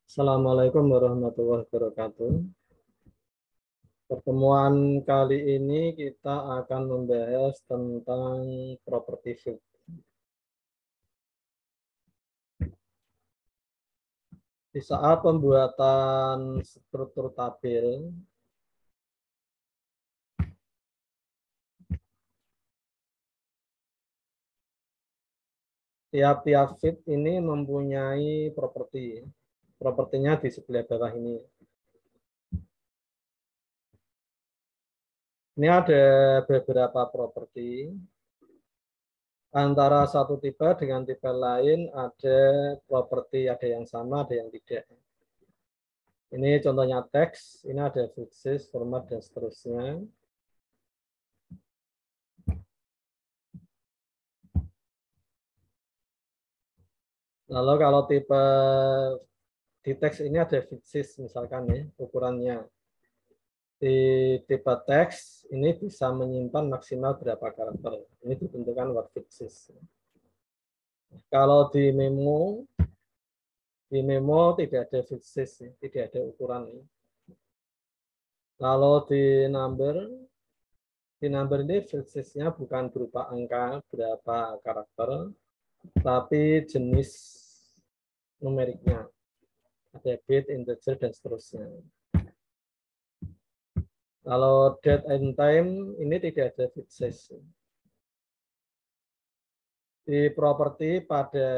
Assalamualaikum warahmatullahi wabarakatuh. Pertemuan kali ini kita akan membahas tentang properti field. Di saat pembuatan struktur tabel, tiap-tiap field ini mempunyai properti. Propertinya di sebelah bawah ini. Ini ada beberapa properti. Antara satu tipe dengan tipe lain ada properti, ada yang sama, ada yang tidak. Ini contohnya teks, ini ada fixes, format, dan seterusnya. Lalu kalau tipe di teks ini ada fixes misalkan ya, ukurannya. Di tipe teks ini bisa menyimpan maksimal berapa karakter. Ini ditentukan word fixes. Kalau di memo tidak ada fixes, tidak ada ukuran. Lalu di number ini fixesnya bukan berupa angka berapa karakter, tapi jenis numeriknya. Ada bit, integer, dan seterusnya. Kalau date and time ini tidak ada fixes. Di pada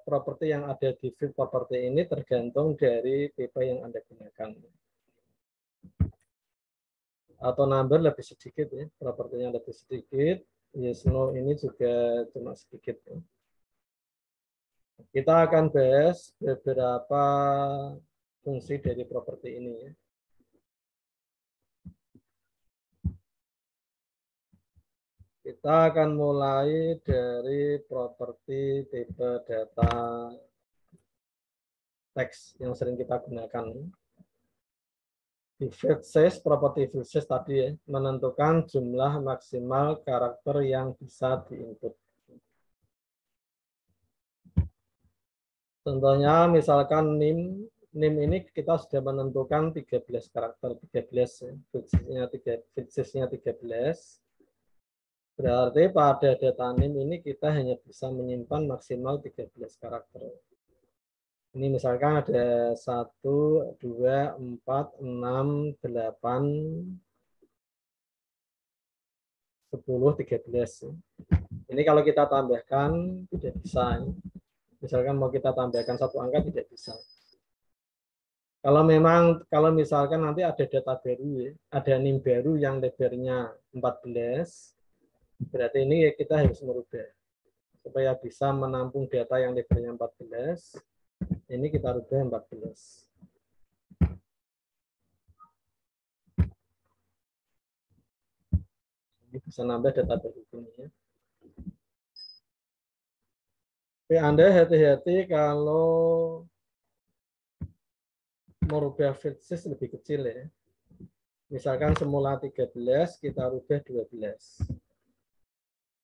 properti yang ada di field property ini tergantung dari tipe yang Anda gunakan. Atau number lebih sedikit ya, propertinya lebih sedikit. Yes, no ini juga cuma sedikit. Ya. Kita akan bahas beberapa fungsi dari properti ini ya. Kita akan mulai dari properti tipe data teks yang sering kita gunakan. Di field size, properti field size tadi ya, menentukan jumlah maksimal karakter yang bisa diinput. Contohnya misalkan NIM ini kita sudah menentukan 13 karakter, 13 ya, fixesnya 13. Berarti pada data NIM ini kita hanya bisa menyimpan maksimal 13 karakter. Ini misalkan ada 1, 2, 4, 6, 8, 10, 13. Ini kalau kita tambahkan tidak bisa. Misalkan mau kita tambahkan satu angka tidak bisa. Kalau misalkan nanti ada data baru ya, ada NIM baru yang lebarnya 14, berarti ini kita harus merubah supaya bisa menampung data yang lebarnya 14. Ini kita rubah 14. Ini bisa nambah data baru ini ya. Tapi Anda hati-hati kalau merubah field size lebih kecil ya. Misalkan semula 13, kita rubah 12.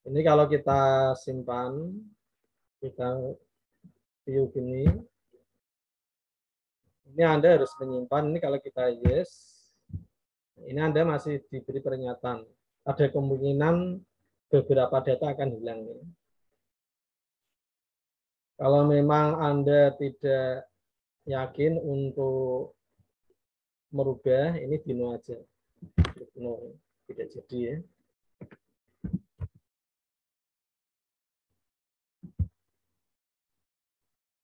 Ini kalau kita simpan, kita view gini, ini Anda harus menyimpan, ini kalau kita yes, ini Anda masih diberi pernyataan. Ada kemungkinan beberapa data akan hilang. Kalau memang Anda tidak yakin untuk merubah, ini dino aja. No, tidak jadi ya.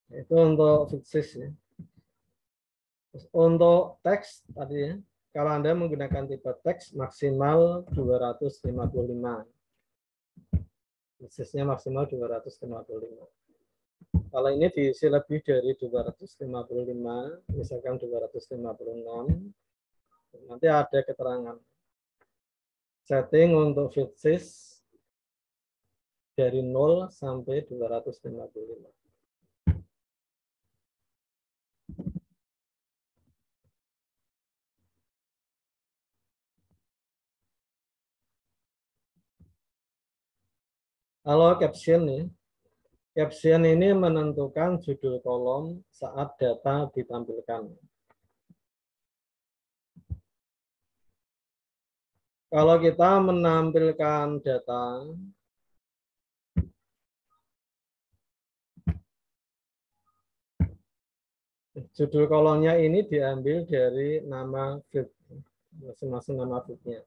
Itu untuk fixes ya. Untuk teks tadi ya, kalau Anda menggunakan tipe teks maksimal 255. Fixesnya maksimal 255. Kalau ini diisi lebih dari 255, misalkan 256, nanti ada keterangan. Setting untuk fixes dari 0 sampai 255. Kalau caption nih, Caption ini menentukan judul kolom saat data ditampilkan. Kalau kita menampilkan data, judul kolomnya ini diambil dari nama field, masing-masing nama fieldnya.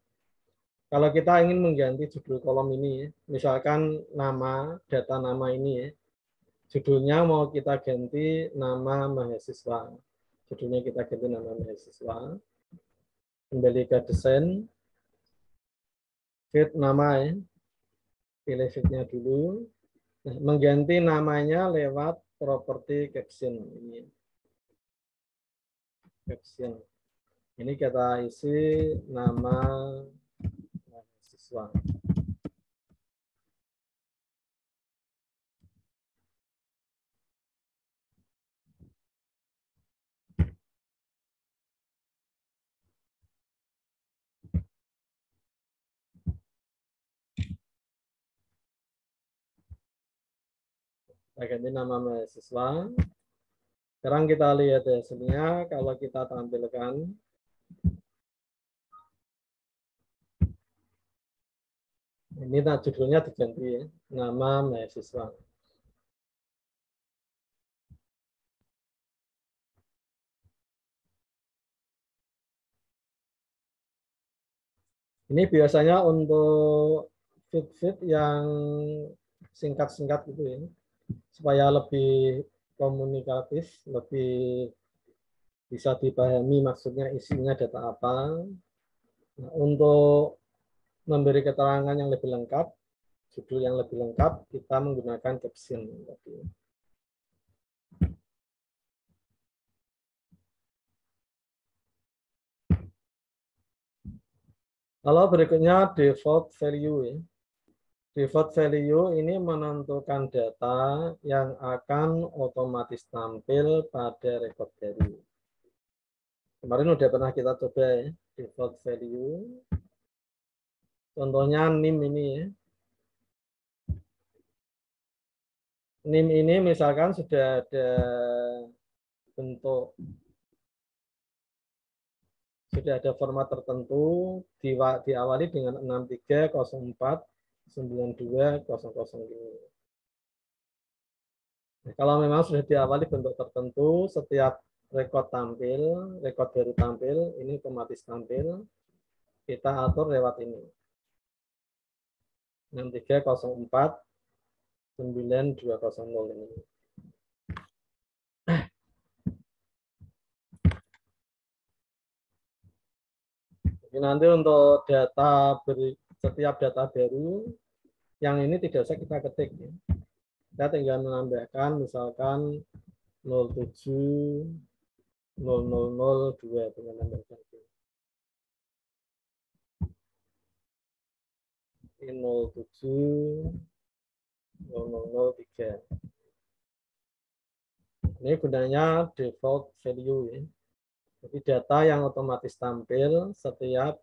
Kalau kita ingin mengganti judul kolom ini, misalkan nama data nama ini ya, judulnya mau kita ganti nama mahasiswa. Judulnya kita ganti nama mahasiswa. Kembali ke desain, field nama ya, pilih fieldnya dulu. Nah, mengganti namanya lewat properti caption ini. Caption. Ini kita isi nama mahasiswa. Kita ganti nama mahasiswa. Sekarang kita lihat hasilnya. Kalau kita tampilkan, ini judulnya diganti ya, nama mahasiswa. Ini biasanya untuk feed yang singkat-singkat gitu ya, supaya lebih komunikatif, lebih bisa dipahami maksudnya isinya data apa. Nah, untuk memberi keterangan yang lebih lengkap, judul yang lebih lengkap, kita menggunakan caption. Kalau berikutnya default value ya. Default value ini menentukan data yang akan otomatis tampil pada record baru. Kemarin udah pernah kita coba ya, default value. Contohnya NIM ini ya. NIM ini misalkan sudah ada bentuk, sudah ada format tertentu, diawali dengan 63049200 ini. Nah, kalau memang sudah diawali bentuk tertentu, setiap rekod tampil, rekod baru tampil, ini otomatis tampil, kita atur lewat ini. 63049200 ini. Jadi nanti untuk data setiap data baru, yang ini tidak usah kita ketik. Ya. Kita tinggal menambahkan misalkan 070002 dengan tambahkan 070003. Ini gunanya default value ya. Jadi data yang otomatis tampil setiap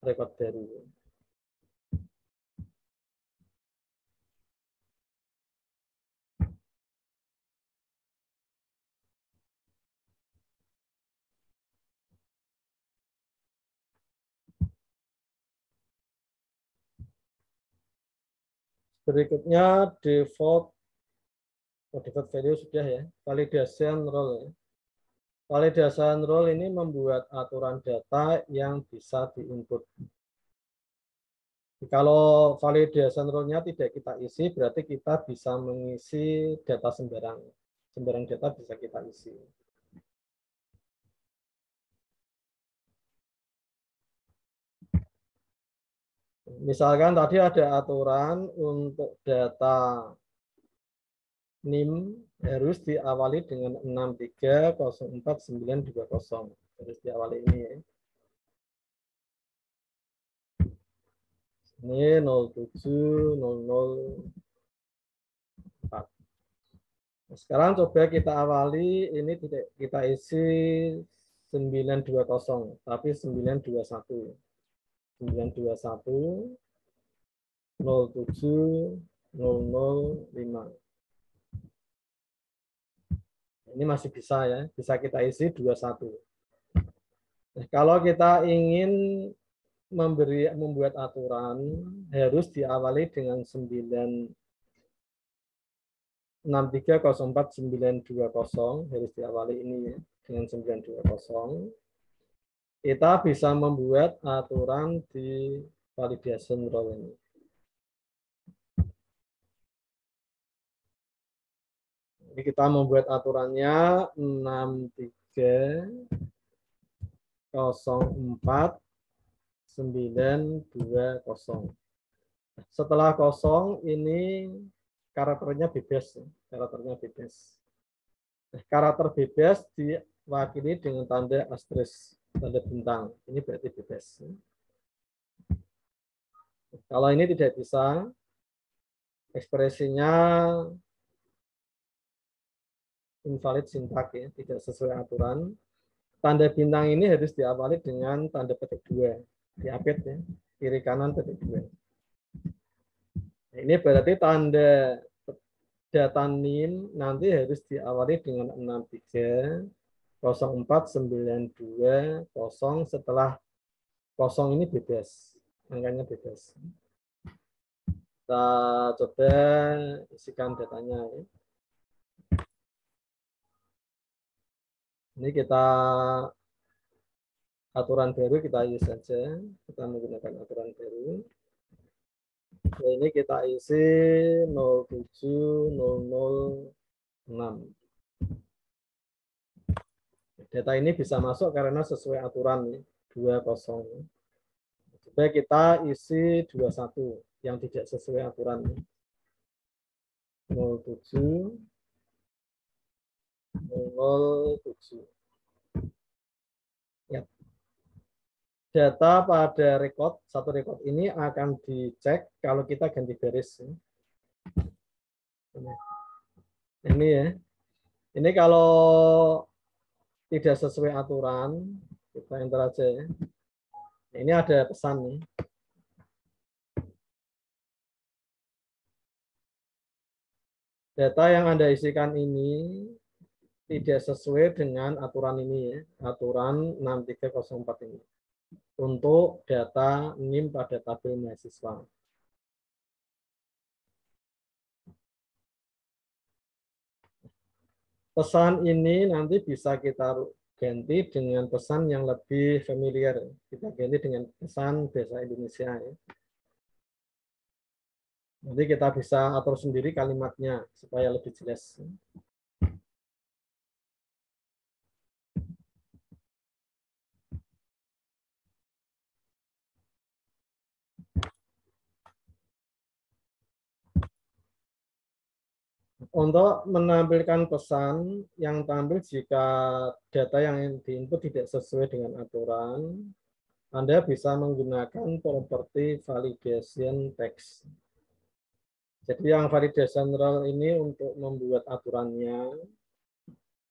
rekod baru. Berikutnya default value sudah ya. Validation rule ya. Validation rule ini membuat aturan data yang bisa diinput. Kalau validation rule-nya tidak kita isi, berarti kita bisa mengisi data sembarang. Sembarang data bisa kita isi. Misalkan tadi ada aturan untuk data NIM harus diawali dengan 63049200. Harus diawali ini ya. Ini 070004. Nah, sekarang coba kita awali, ini tidak kita isi 920, tapi 921. 921 07 005. Ini masih bisa ya, bisa kita isi 21. Nah, kalau kita ingin membuat aturan harus diawali dengan 96304 920 harus diawali ini ya, dengan 920. Kita bisa membuat aturan di validation rule ini. Jadi kita membuat aturannya 6304920. Setelah kosong ini karakternya bebas, karakternya bebas. Karakter bebas diwakili dengan tanda asterisk, tanda bintang. Ini berarti bebas. Kalau ini tidak bisa, ekspresinya invalid sintak ya, tidak sesuai aturan. Tanda bintang ini harus diawali dengan tanda petik 2. Diapit ya, kiri kanan petik 2. Nah, ini berarti tanda data NIM nanti harus diawali dengan 6304920 setelah kosong ini bebas. Angkanya bebas. Kita coba isikan datanya ya. Ini kita aturan baru kita isi saja. Kita menggunakan aturan baru. Nah, ini kita isi 07006. Data ini bisa masuk karena sesuai aturan nih, 20. Coba kita isi 21 yang tidak sesuai aturan nih. 07 007. Ya. Data pada satu record ini akan dicek kalau kita ganti baris. Ini ya. Ini kalau tidak sesuai aturan, kita enter aja ya. Ini ada pesan nih. Data yang Anda isikan ini tidak sesuai dengan aturan ini ya, aturan 6304 ini. Untuk data NIM pada tabel mahasiswa. Pesan ini nanti bisa kita ganti dengan pesan yang lebih familiar. Kita ganti dengan pesan bahasa Indonesia ya. Nanti kita bisa atur sendiri kalimatnya supaya lebih jelas. Untuk menampilkan pesan yang tampil jika data yang diinput tidak sesuai dengan aturan, Anda bisa menggunakan properti validation text. Jadi yang validation rule ini untuk membuat aturannya.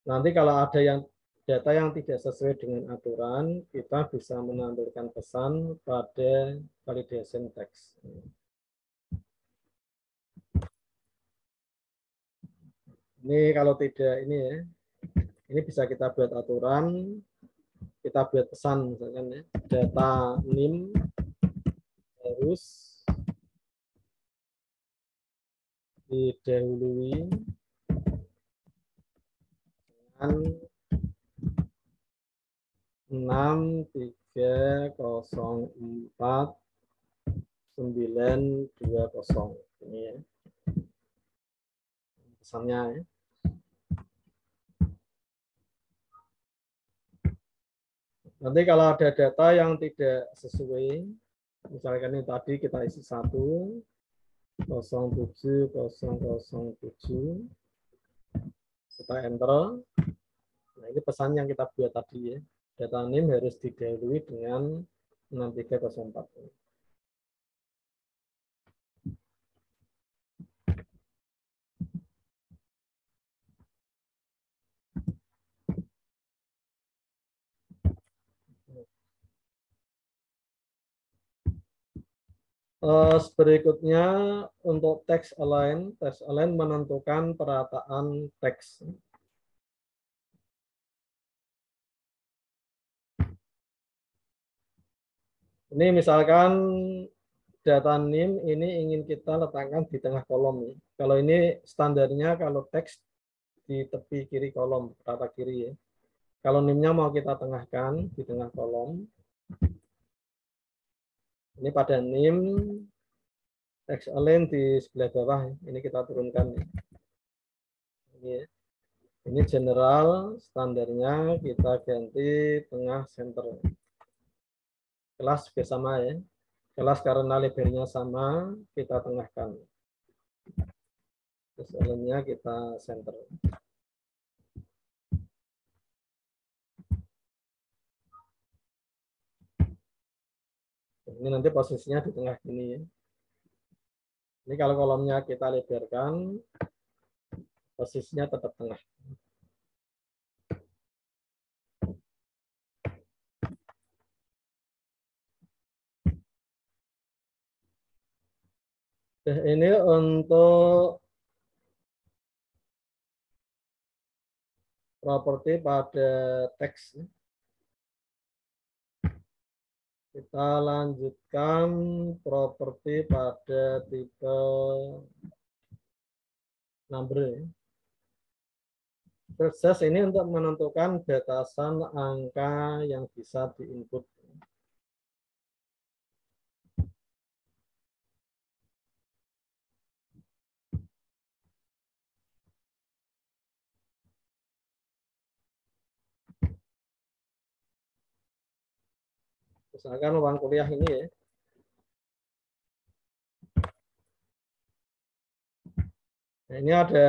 Nanti kalau ada data yang tidak sesuai dengan aturan, kita bisa menampilkan pesan pada validation text. Ini kalau tidak ini ya, ini bisa kita buat aturan, kita buat pesan misalkan ya, data NIM harus didahului dengan 6304920 ini ya pesannya ya. Nanti kalau ada data yang tidak sesuai, misalkan ini tadi kita isi 1070007, kita enter. Nah, ini pesan yang kita buat tadi ya. Data NIM harus didahului dengan 6304. Berikutnya untuk text align menentukan perataan teks. Ini misalkan data NIM ini ingin kita letakkan di tengah kolom nih. Kalau ini standarnya kalau teks di tepi kiri kolom, rata kiri ya. Kalau NIM-nya mau kita tengahkan di tengah kolom. Ini pada NIM text align di sebelah bawah. Ini kita turunkan. Ini, ya. Ini general standarnya kita ganti tengah center. Kelas juga sama ya. Kelas karena labelnya sama, kita tengahkan. Terus align-nya kita center. Ini nanti posisinya di tengah ini ya. Ini kalau kolomnya kita lebarkan, posisinya tetap tengah. Nah, ini untuk properti pada teks. Kita lanjutkan properti pada tipe number. Proses ini untuk menentukan batasan angka yang bisa diinput. Misalkan uang kuliah ini ya. Nah, ini ada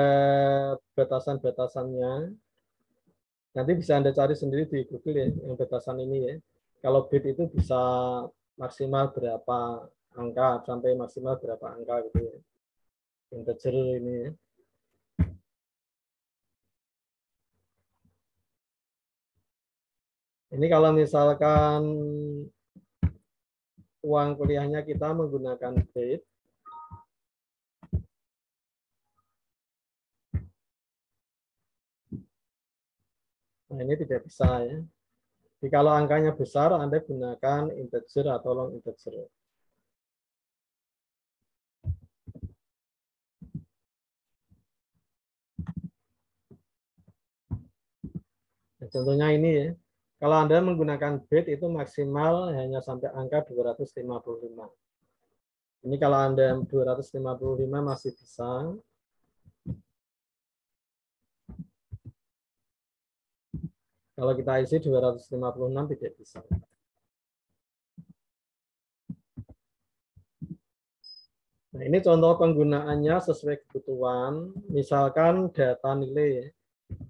batasan-batasannya. Nanti bisa Anda cari sendiri di Google ya, yang batasan ini ya. Kalau bit itu bisa maksimal berapa angka, sampai maksimal berapa angka gitu ya. Integer ini ya. Ini kalau misalkan uang kuliahnya kita menggunakan bit, nah ini tidak bisa ya. Jadi kalau angkanya besar, Anda gunakan integer atau long integer. Nah, contohnya ini ya. Kalau Anda menggunakan bit itu maksimal hanya sampai angka 255. Ini kalau Anda 255 masih bisa. Kalau kita isi 256 tidak bisa. Nah, ini contoh penggunaannya sesuai kebutuhan. Misalkan data nilai.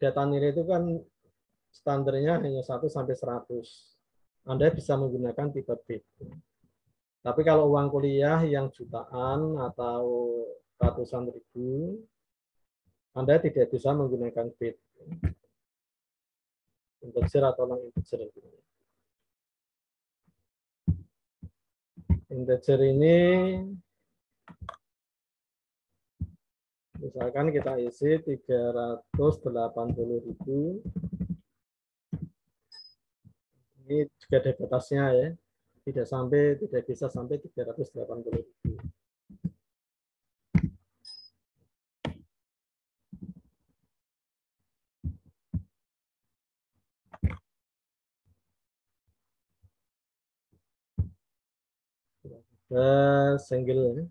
Data nilai itu kan standarnya hanya 1 sampai 100. Anda bisa menggunakan tipe bit. Tapi kalau uang kuliah yang jutaan atau ratusan ribu, Anda tidak bisa menggunakan bit. Integer atau non integer. Integer ini misalkan kita isi 380.000. Ini juga ada batasnya ya. Tidak bisa sampai 380.000. Single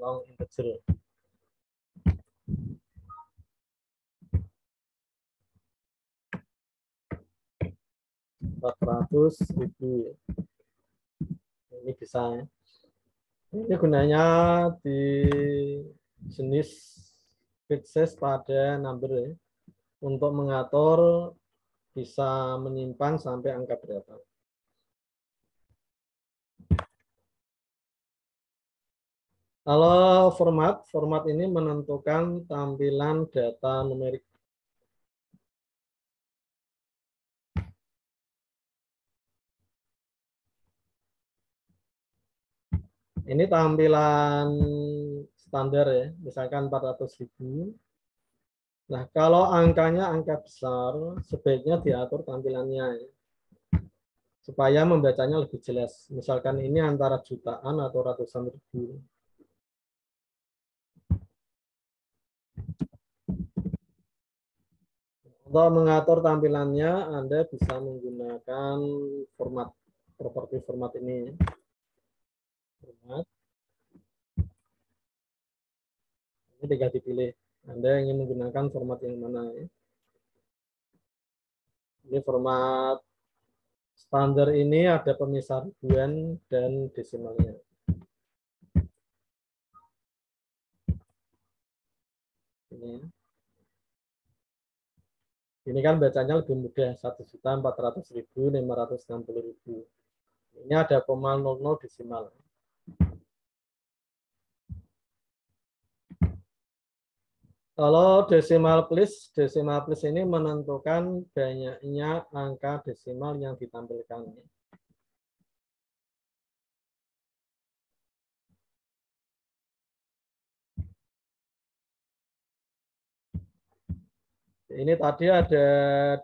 long integer. 400.000. Ini bisa ya. Ini gunanya di jenis bit size pada number ya. Untuk mengatur bisa menyimpan sampai angka berapa. Kalau format ini menentukan tampilan data numerik. Ini tampilan standar ya, misalkan 400.000. Nah, kalau angkanya angka besar, sebaiknya diatur tampilannya. supaya membacanya lebih jelas. Misalkan ini antara jutaan atau ratusan ribu. Untuk mengatur tampilannya, Anda bisa menggunakan format properti format ini. Format. Ini tinggal dipilih. Anda ingin menggunakan format yang mana. Ya. Ini format standar ini ada pemisah ribuan dan desimalnya. Ini kan bacanya lebih mudah, 1.400.560.000. Ini ada 0,00 desimal. Kalau desimal place ini menentukan banyaknya angka desimal yang ditampilkan. Ini tadi ada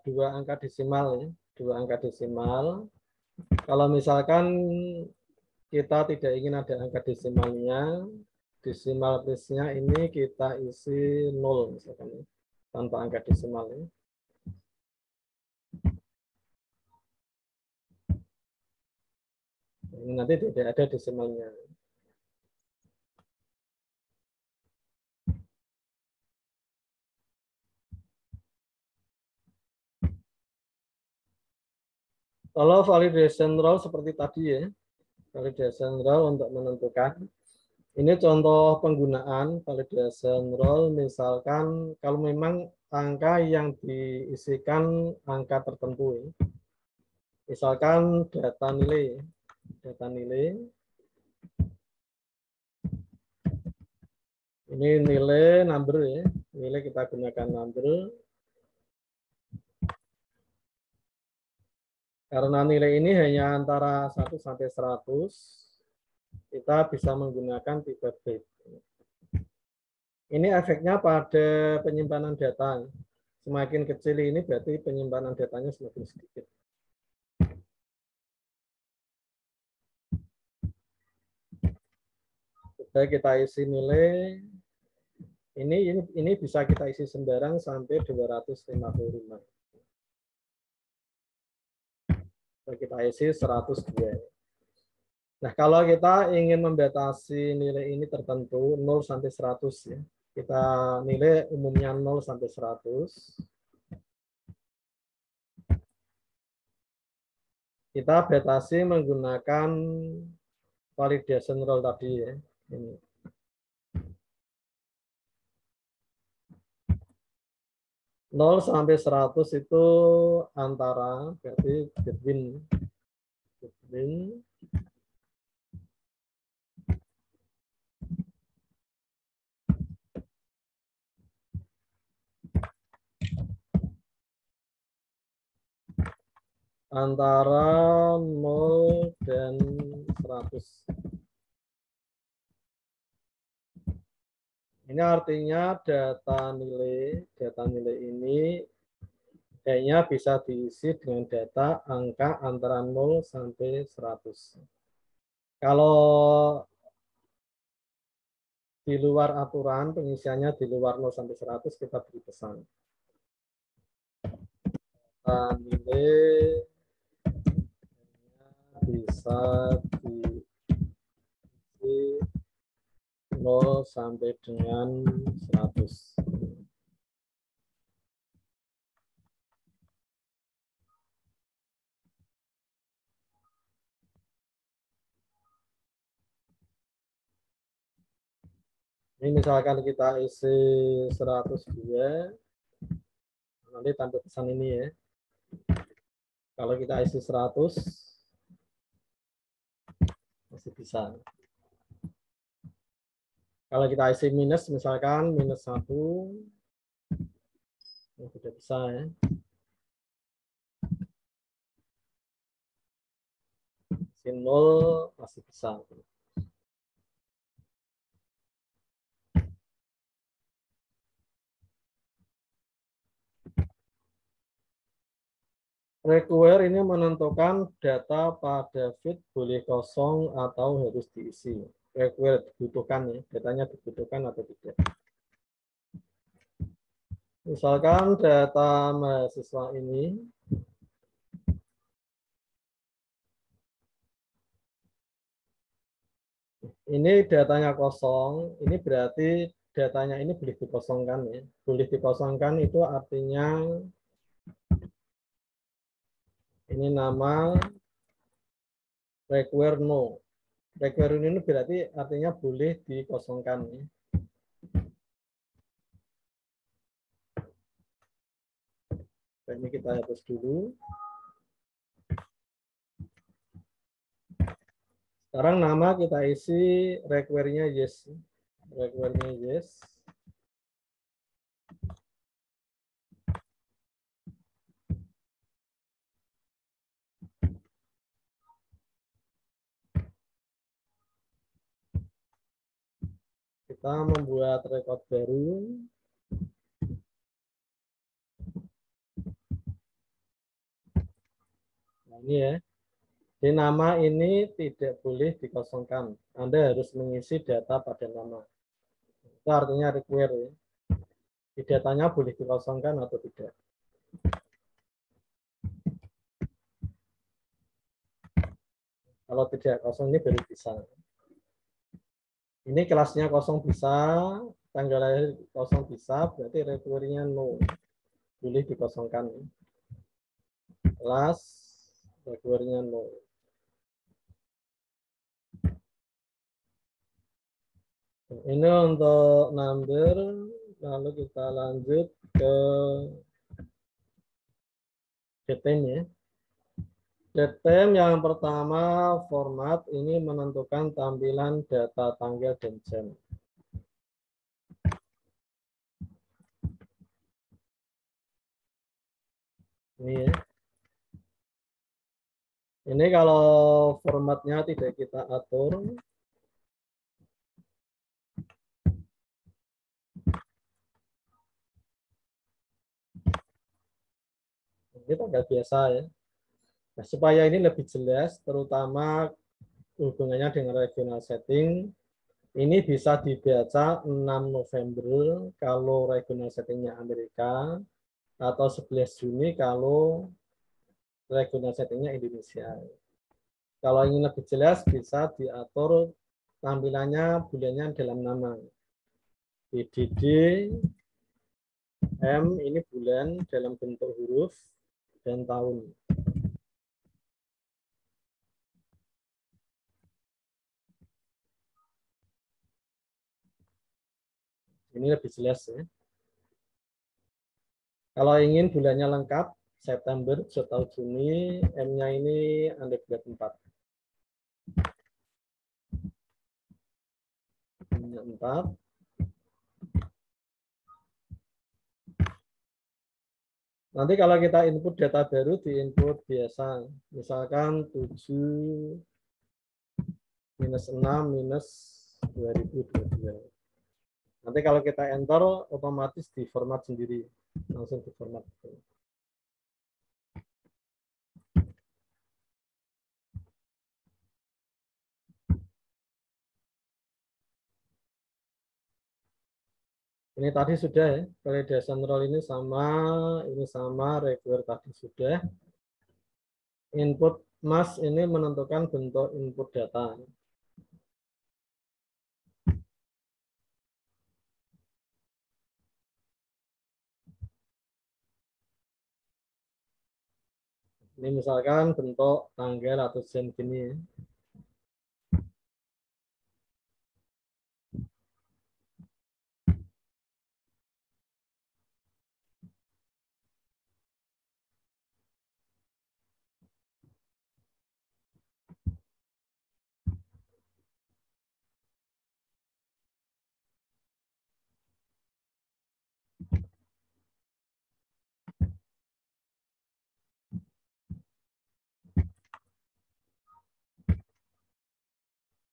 2 angka desimal, ya. 2 angka desimal. Kalau misalkan kita tidak ingin ada angka desimalnya, desimal place-nya ini kita isi 0 misalkan, ya. Tanpa angka desimal. Ya. Ini nanti tidak ada desimalnya. Kalau validation rule seperti tadi ya, validation rule untuk menentukan. Ini contoh penggunaan validation rule, misalkan kalau memang angka yang diisikan angka tertentu. Ya. Misalkan data nilai. Data nilai. Ini nilai number ya. Nilai kita gunakan number. Karena nilai ini hanya antara 1 sampai 100, kita bisa menggunakan tipe byte. Ini efeknya pada penyimpanan data. Semakin kecil ini berarti penyimpanan datanya semakin sedikit. Sudah kita isi nilai. Ini bisa kita isi sembarang sampai 255. Kita isi 102. Nah, kalau kita ingin membatasi nilai ini tertentu 0 sampai 100 ya. Kita nilai umumnya 0 sampai 100. Kita batasi menggunakan validation rule tadi ya. Ini. Nol sampai 100 itu antara, berarti between antara 0 dan 100. Ini artinya data nilai ini kayaknya bisa diisi dengan data angka antara 0 sampai 100. Kalau di luar aturan, pengisiannya di luar 0 sampai 100, kita beri pesan. Data nilai bisa diisi 0 sampai dengan 100. Ini misalkan kita isi 102, nanti tampil pesan ini ya. Kalau kita isi 100, masih bisa. Kalau kita isi minus, misalkan minus 1, tidak bisa ya. Isi 0, masih bisa. Require ini menentukan data pada feed boleh kosong atau harus diisi. Require dibutuhkan ya, datanya dibutuhkan atau tidak. Misalkan data mahasiswa ini datanya kosong, ini berarti datanya ini boleh dikosongkan ya. Boleh dikosongkan itu artinya ini nama require no. Require ini berarti artinya boleh dikosongkan ya. Ini kita hapus dulu. Sekarang nama kita isi require-nya yes. Require-nya yes. Kita membuat record baru. Nah, ini ya. Di nama ini tidak boleh dikosongkan. Anda harus mengisi data pada nama. Itu artinya require ya. Di datanya boleh dikosongkan atau tidak. Kalau tidak kosong ini baru bisa. Ini kelasnya kosong bisa, tanggal lahir kosong bisa, berarti require-nya no. Boleh dikosongkan. Kelas require-nya no. Ini untuk number, lalu kita lanjut ke datem ya. Datem yang pertama format ini menentukan tampilan data tanggal dan jam. Ini ya. Ini kalau formatnya tidak kita atur, ini tanggal biasa ya. Nah, supaya ini lebih jelas, terutama hubungannya dengan regional setting, ini bisa dibaca 6 November kalau regional settingnya Amerika, atau 11 Juni kalau regional settingnya Indonesia. Kalau ingin lebih jelas, bisa diatur tampilannya bulannya dalam nama. BDD, M ini bulan dalam bentuk huruf, dan tahun. Ini lebih jelas ya. Kalau ingin bulannya lengkap, September, atau Juni, M-nya ini undergrad 4. M-nya 4. Nanti kalau kita input data baru, di input biasa. Misalkan 7 minus 6 minus 2022. Nanti kalau kita enter, otomatis di format sendiri. Langsung di format. Ini tadi sudah ya, validation role ini sama, require tadi sudah. Input mas ini menentukan bentuk input data. Ini misalkan bentuk tanggal atau jam gini ya.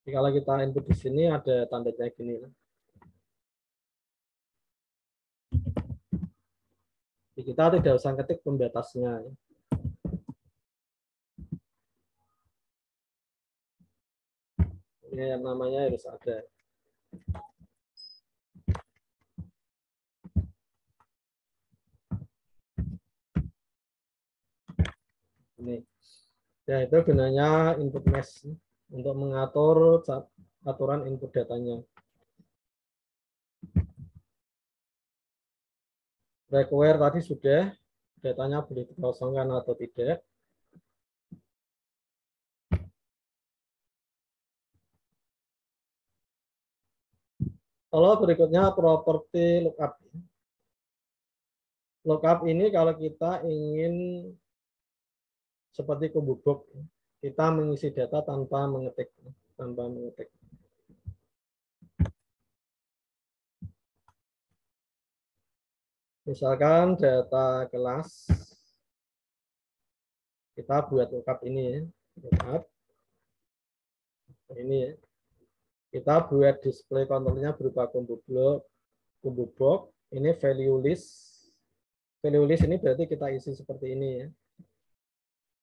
Jadi kalau kita input di sini ada tandanya gini. Jadi kita tidak usah ketik pembatasnya. Ya, namanya harus ada. Ini. Ya, itu gunanya input mesh untuk mengatur aturan input datanya. Require tadi sudah, datanya boleh dikosongkan atau tidak. Kalau berikutnya properti lookup. Lookup ini kalau kita ingin seperti kubu box, kita mengisi data tanpa mengetik. Misalkan data kelas, kita buat lookup ini ya, lookup ini ya. Kita buat display kontrolnya berupa kubu box, ini value list. Value list ini berarti kita isi seperti ini ya.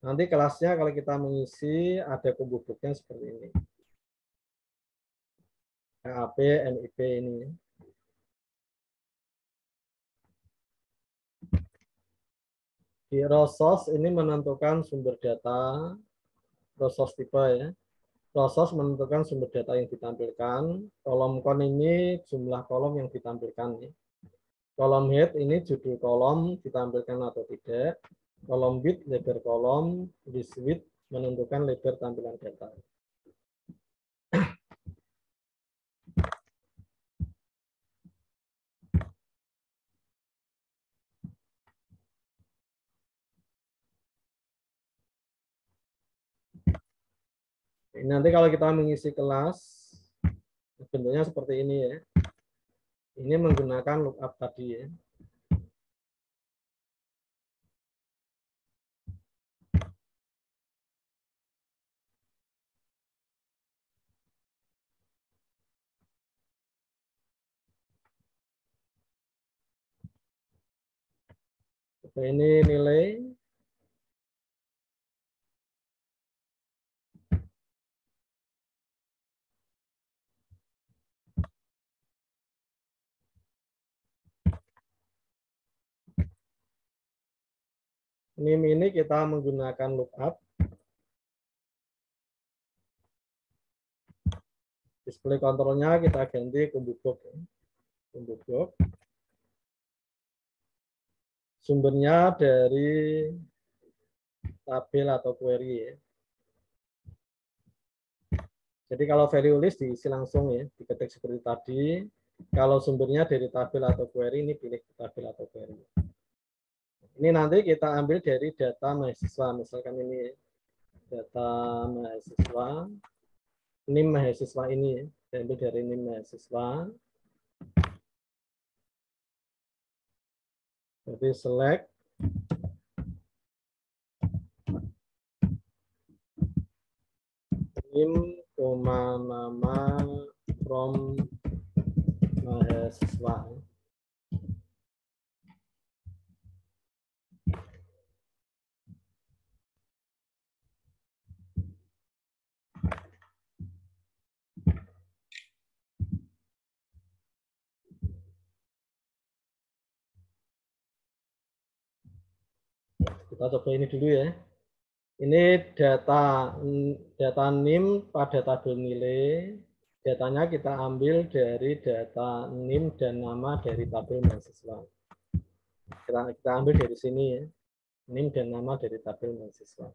Nanti kelasnya kalau kita mengisi ada kubu boxnya seperti ini. KAP, MIP ini. Di raw source ini menentukan sumber data, raw source tipe ya. Raw source menentukan sumber data yang ditampilkan. Kolom con ini jumlah kolom yang ditampilkan. Ya. Kolom head ini judul kolom ditampilkan atau tidak. Kolom width, lebar kolom, list width menentukan lebar tampilan data. Nanti kalau kita mengisi kelas, bentuknya seperti ini ya. Ini menggunakan lookup tadi ya. Ini nilai. NIM ini kita menggunakan lookup. Display kontrolnya kita ganti kubu box. Kubu box. Sumbernya dari tabel atau query ya. Jadi kalau value list diisi langsung ya, diketik seperti tadi. Kalau sumbernya dari tabel atau query, ini pilih tabel atau query. Ini nanti kita ambil dari data mahasiswa, misalkan ini data mahasiswa, NIM mahasiswa ini ya, diambil dari NIM mahasiswa. Jadi select NIM, nama from mahasiswa. Kita coba ini dulu ya. Ini data NIM pada tabel nilai. Datanya kita ambil dari data NIM dan nama dari tabel mahasiswa. Kita ambil dari sini ya. NIM dan nama dari tabel mahasiswa.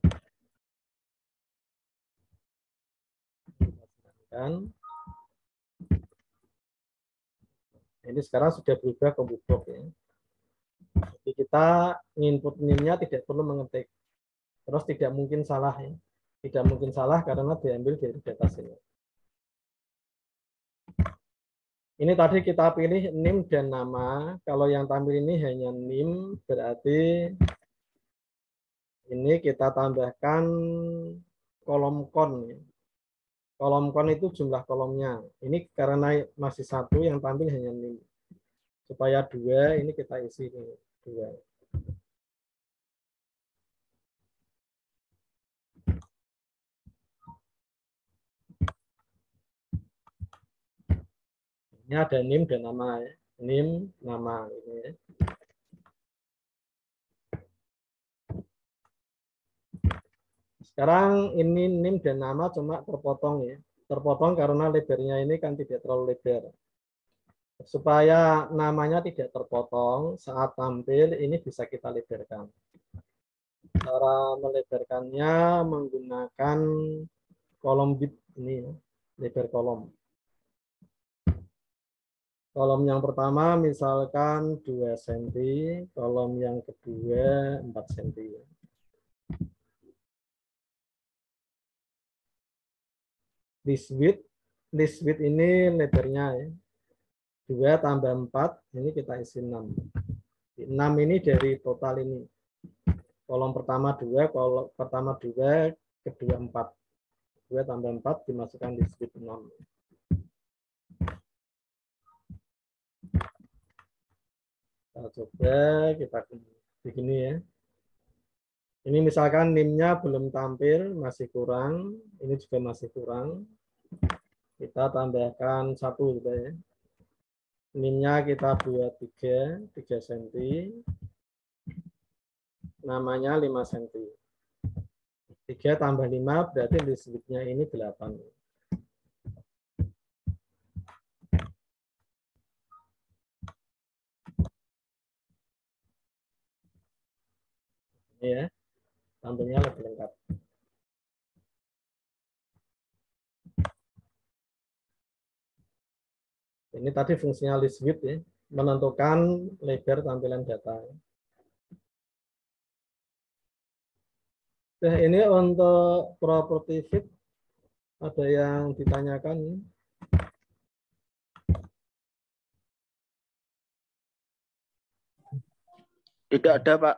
Dan ini sekarang sudah berubah ke book ya. Jadi kita input NIM-nya tidak perlu mengetik. Terus tidak mungkin salah ya. Tidak mungkin salah karena diambil dari data sini. Ini tadi kita pilih NIM dan nama. Kalau yang tampil ini hanya NIM, berarti ini kita tambahkan kolom kon. Kolom kon itu jumlah kolomnya. Ini karena masih satu, yang tampil hanya NIM. Supaya dua, ini kita isi dua. Ini ada NIM dan nama ya. NIM, nama ini ya. Sekarang ini NIM dan nama cuma terpotong ya. Terpotong karena lebarnya ini kan tidak terlalu lebar. Supaya namanya tidak terpotong saat tampil, ini bisa kita lebarkan. Cara melebarkannya menggunakan kolom bit ini ya, lebar kolom. Kolom yang pertama misalkan 2 cm, kolom yang kedua 4 cm. This width ini lebarnya ya. 2 tambah 4, ini kita isi 6. 6 ini dari total ini. Kolom pertama 2, kolom pertama 2, kedua 4. 2 tambah 4 dimasukkan di width 6. Kita coba kita begini ya. Ini misalkan NIM-nya belum tampil, masih kurang. Ini juga masih kurang. Kita tambahkan 1 gitu ya. NIM-nya kita buat 3 cm. Namanya 5 cm. 3 tambah 5 berarti list width-nya ini 8. Ini ya, tampilnya lebih lengkap. Ini tadi fungsinya list width ya, menentukan lebar tampilan data. Nah, ini untuk property fit ada yang ditanyakan? Tidak ada, Pak.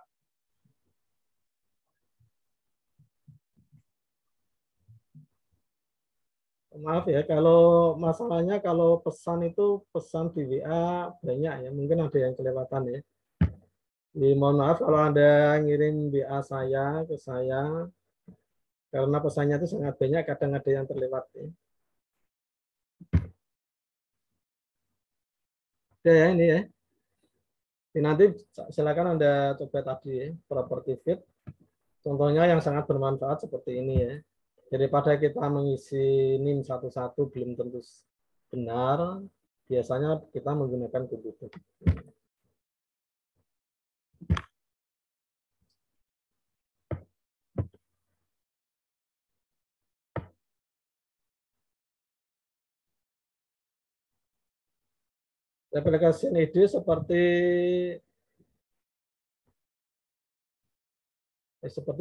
Maaf ya, kalau masalahnya kalau pesan itu pesan di WA banyak ya, mungkin ada yang kelewatan ya. Jadi, mohon maaf kalau Anda ngirim WA saya ke saya, karena pesannya itu sangat banyak, kadang ada yang terlewat ya. Oke ya ini ya. Jadi nanti silakan Anda coba tadi ya, property fit. Contohnya yang sangat bermanfaat seperti ini ya. Daripada kita mengisi NIM satu-satu belum tentu benar, biasanya kita menggunakan komputer. Replication ide seperti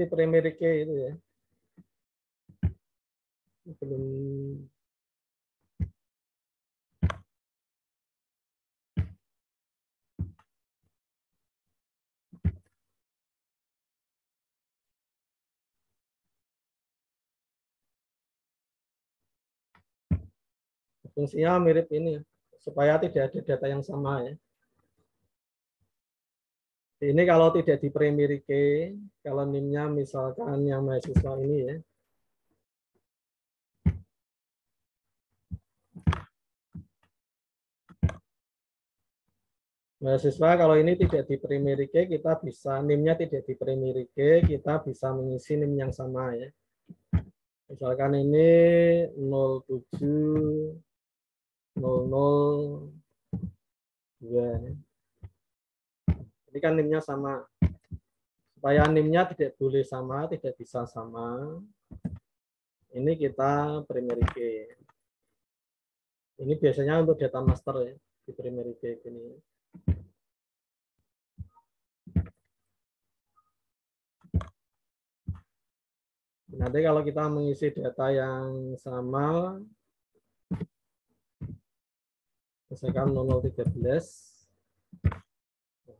primary key itu ya. Belum fungsinya mirip ini supaya tidak ada data yang sama ya. Ini kalau tidak di primary key, kalau NIM-nya misalkan yang mahasiswa ini ya. Mahasiswa kalau ini tidak di primary key, kita bisa NIM-nya tidak di primary key, kita bisa mengisi NIM yang sama ya. Misalkan ini 070002. Ini kan NIM-nya sama. Supaya NIM-nya tidak boleh sama, tidak bisa sama. Ini kita primary key. Ini biasanya untuk data master ya, di primary key ini. Nanti kalau kita mengisi data yang sama, misalkan 0013,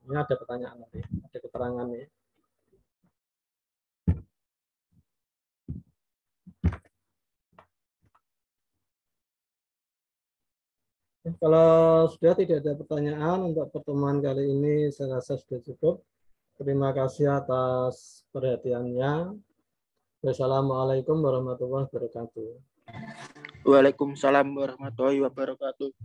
ini ada pertanyaan nanti, ada keterangan ya. Kalau sudah tidak ada pertanyaan untuk pertemuan kali ini, saya rasa sudah cukup. Terima kasih atas perhatiannya. Wassalamualaikum warahmatullahi wabarakatuh. Waalaikumsalam warahmatullahi wabarakatuh.